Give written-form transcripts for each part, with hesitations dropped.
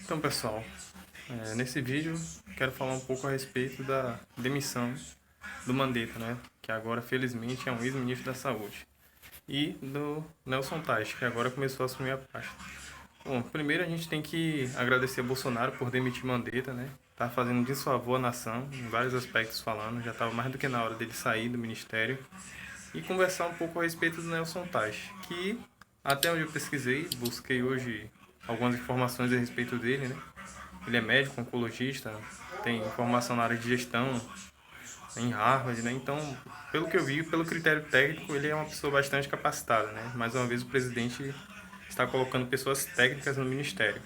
Então, pessoal, nesse vídeo quero falar um pouco a respeito da demissão do Mandetta, né? Que agora, felizmente, é um ex-ministro da Saúde. E do Nelson Teich, que agora começou a assumir a pasta. Bom, primeiro a gente tem que agradecer a Bolsonaro por demitir Mandetta, né? Tá fazendo um desfavor à nação, em vários aspectos falando. Já estava mais do que na hora dele sair do ministério. E conversar um pouco a respeito do Nelson Teich, que até onde eu pesquisei, busquei hoje algumas informações a respeito dele, né? Ele é médico, oncologista, tem formação na área de gestão em Harvard, né? Então, pelo que eu vi, pelo critério técnico, ele é uma pessoa bastante capacitada, né? Mais uma vez, o presidente está colocando pessoas técnicas no ministério.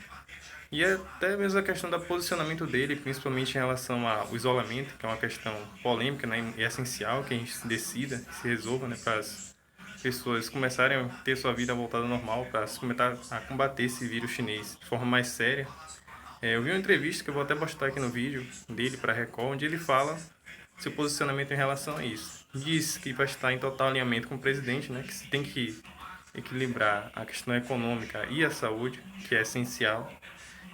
E até mesmo a questão do posicionamento dele, principalmente em relação ao isolamento, que é uma questão polêmica, né? E essencial que a gente se decida, se resolva, né? Para as pessoas começarem a ter sua vida voltada ao normal, para começar a combater esse vírus chinês de forma mais séria. Eu vi uma entrevista que eu vou até postar aqui no vídeo dele para a Record, onde ele fala seu posicionamento em relação a isso. Diz que vai estar em total alinhamento com o presidente, né, que se tem que equilibrar a questão econômica e a saúde, que é essencial.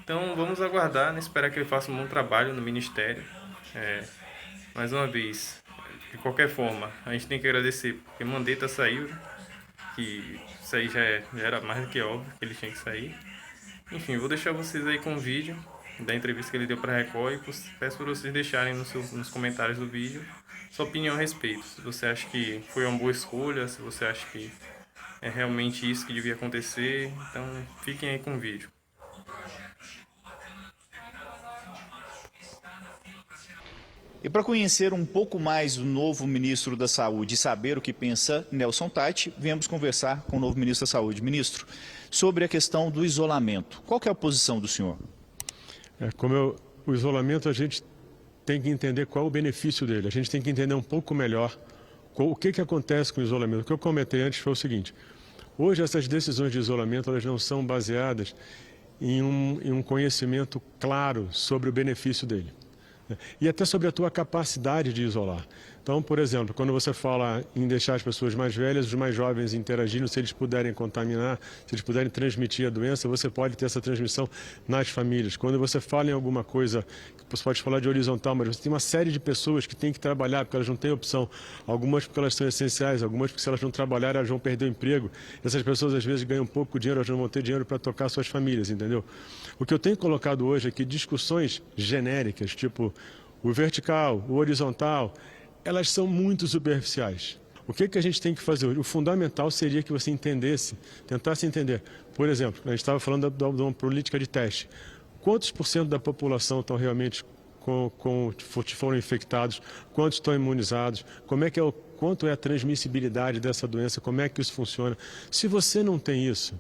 Então vamos aguardar, né, esperar que ele faça um bom trabalho no ministério. Mais uma vez, de qualquer forma, a gente tem que agradecer porque Mandetta saiu, né, que isso aí já era mais do que óbvio que ele tinha que sair. Enfim, vou deixar vocês aí com o vídeo da entrevista que ele deu para a Record e peço para vocês deixarem nos comentários do vídeo sua opinião a respeito. Se você acha que foi uma boa escolha, se você acha que é realmente isso que devia acontecer, então fiquem aí com o vídeo. E para conhecer um pouco mais do novo ministro da Saúde e saber o que pensa Nelson Teich, viemos conversar com o novo ministro da Saúde. Ministro, sobre a questão do isolamento, qual que é a posição do senhor? O isolamento, a gente tem que entender qual é o benefício dele. A gente tem que entender um pouco melhor o que acontece com o isolamento. O que eu comentei antes foi o seguinte: hoje essas decisões de isolamento elas não são baseadas em um conhecimento claro sobre o benefício dele, né? E até sobre a tua capacidade de isolar. Então, por exemplo, quando você fala em deixar as pessoas mais velhas, os mais jovens interagindo, se eles puderem contaminar, se eles puderem transmitir a doença, você pode ter essa transmissão nas famílias. Quando você fala em alguma coisa, você pode falar de horizontal, mas você tem uma série de pessoas que têm que trabalhar porque elas não têm opção. Algumas porque elas são essenciais, algumas porque se elas não trabalharem elas vão perder o emprego. Essas pessoas às vezes ganham pouco dinheiro, elas não vão ter dinheiro para tocar suas famílias, entendeu? O que eu tenho colocado hoje é que discussões genéricas, tipo o vertical, o horizontal, elas são muito superficiais. O que a gente tem que fazer hoje? O fundamental seria que você entendesse, tentasse entender. Por exemplo, a gente estava falando de uma política de teste. Quantos por cento da população estão realmente foram infectados? Quantos estão imunizados? Quanto é a transmissibilidade dessa doença? Como é que isso funciona? Se você não tem isso,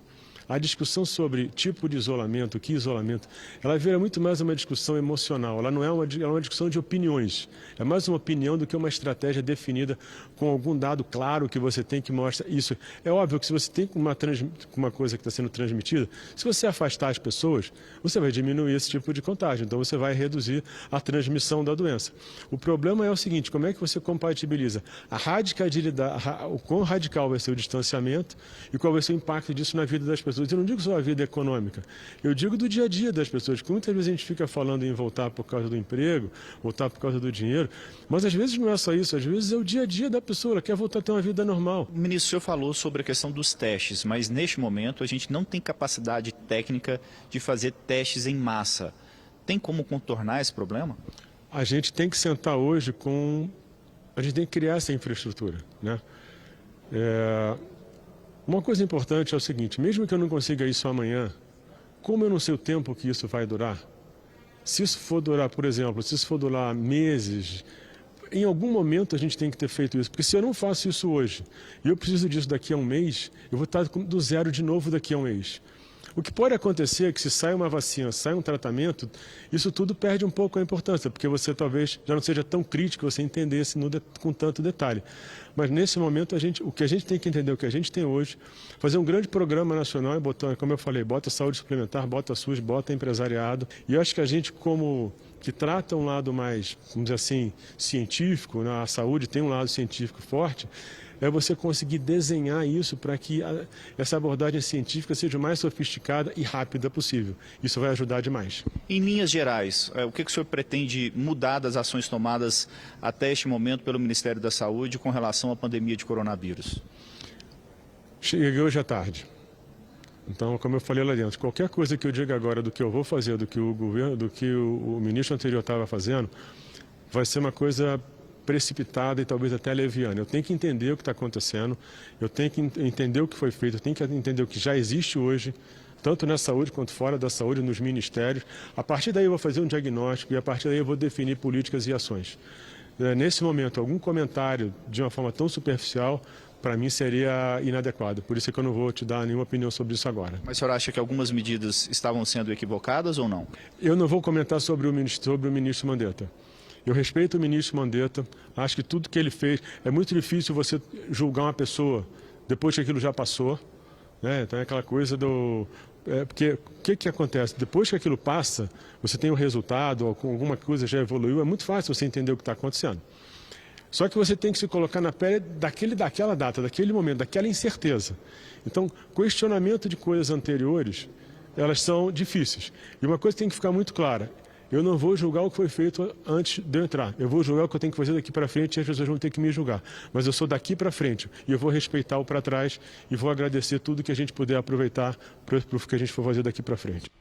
a discussão sobre tipo de isolamento, que isolamento, ela vira muito mais uma discussão emocional, ela não é uma discussão de opiniões, é mais uma opinião do que uma estratégia definida com algum dado claro que você tem que mostra isso. É óbvio que se você tem uma coisa que está sendo transmitida, se você afastar as pessoas, você vai diminuir esse tipo de contágio, então você vai reduzir a transmissão da doença. O problema é o seguinte: como é que você compatibiliza a radicalidade, o quão radical vai ser o distanciamento e qual vai ser o impacto disso na vida das pessoas. Eu não digo só a vida econômica, eu digo do dia a dia das pessoas, porque muitas vezes a gente fica falando em voltar por causa do emprego, voltar por causa do dinheiro, mas às vezes não é só isso, às vezes é o dia a dia da pessoa, ela quer voltar a ter uma vida normal. Ministro, o senhor falou sobre a questão dos testes, mas neste momento a gente não tem capacidade técnica de fazer testes em massa. Tem como contornar esse problema? A gente tem que sentar hoje a gente tem que criar essa infraestrutura, né? Uma coisa importante é o seguinte: mesmo que eu não consiga isso amanhã, como eu não sei o tempo que isso vai durar, se isso for durar, por exemplo, se isso for durar meses, em algum momento a gente tem que ter feito isso, porque se eu não faço isso hoje e eu preciso disso daqui a um mês, eu vou estar do zero de novo daqui a um mês. O que pode acontecer é que se sai uma vacina, sai um tratamento, isso tudo perde um pouco a importância, porque você talvez já não seja tão crítico você entendesse com tanto detalhe. Mas nesse momento o que a gente tem que entender, o que a gente tem hoje, fazer um grande programa nacional e botar, como eu falei, bota saúde suplementar, bota SUS, bota empresariado. E eu acho que a gente, como que trata um lado mais, vamos dizer assim, científico, né? A saúde tem um lado científico forte, é você conseguir desenhar isso para que essa abordagem científica seja o mais sofisticada e rápida possível. Isso vai ajudar demais. Em linhas gerais, o que o senhor pretende mudar das ações tomadas até este momento pelo Ministério da Saúde com relação à pandemia de coronavírus? Cheguei hoje à tarde. Então, como eu falei lá dentro, qualquer coisa que eu diga agora do que eu vou fazer, do que o governo, do que o ministro anterior estava fazendo, vai ser uma coisa precipitada e talvez até leviana. Eu tenho que entender o que está acontecendo, eu tenho que entender o que foi feito, eu tenho que entender o que já existe hoje, tanto na saúde quanto fora da saúde, nos ministérios. A partir daí eu vou fazer um diagnóstico e a partir daí eu vou definir políticas e ações. Nesse momento, algum comentário de uma forma tão superficial, para mim seria inadequado. Por isso é que eu não vou te dar nenhuma opinião sobre isso agora. Mas o senhor acha que algumas medidas estavam sendo equivocadas ou não? Eu não vou comentar sobre o ministro Mandetta. Eu respeito o ministro Mandetta, acho que tudo que ele fez, é muito difícil você julgar uma pessoa depois que aquilo já passou, né? Então é aquela coisa do... porque o que acontece? Depois que aquilo passa, você tem o resultado, ou alguma coisa já evoluiu, é muito fácil você entender o que está acontecendo. Só que você tem que se colocar na pele daquela data, daquele momento, daquela incerteza. Então, questionamento de coisas anteriores, elas são difíceis. E uma coisa tem que ficar muito clara. Eu não vou julgar o que foi feito antes de eu entrar. Eu vou julgar o que eu tenho que fazer daqui para frente e as pessoas vão ter que me julgar. Mas eu sou daqui para frente e eu vou respeitar o para trás e vou agradecer tudo que a gente puder aproveitar para o que a gente for fazer daqui para frente.